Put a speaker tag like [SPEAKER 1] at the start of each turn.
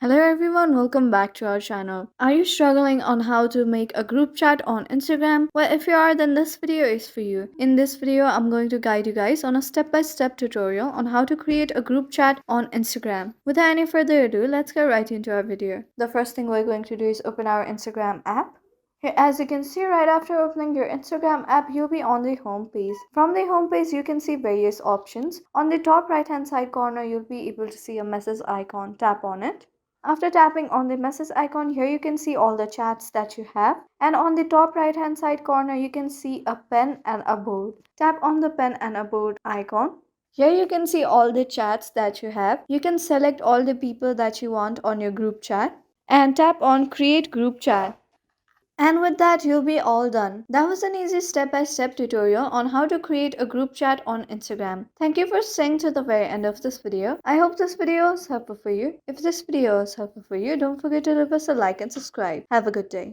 [SPEAKER 1] Hello everyone, welcome back to our channel. Are you struggling on how to make a group chat on Instagram? Well, if you are, then this video is for you. In this video, I'm going to guide you guys on a step-by-step tutorial on how to create a group chat on Instagram. Without any further ado, let's get right into our video. The first thing we're going to do is open our Instagram app. Here, as you can see, right after opening your Instagram app, you'll be on the home page. From the home page, you can see various options. On the top right hand side corner, you'll be able to see a message icon. Tap on it. After tapping on the message icon, here you can see all the chats that you have. And on the top right hand side corner, you can see a pen and a board. Tap on the pen and a board icon. Here you can see all the chats that you have. You can select all the people that you want on your group chat and tap on create group chat. And with that, you'll be all done. That was an easy step-by-step tutorial on how to create a group chat on Instagram. Thank you for staying to the very end of this video. I hope this video was helpful for you. If this video was helpful for you, don't forget to leave us a like and subscribe. Have a good day.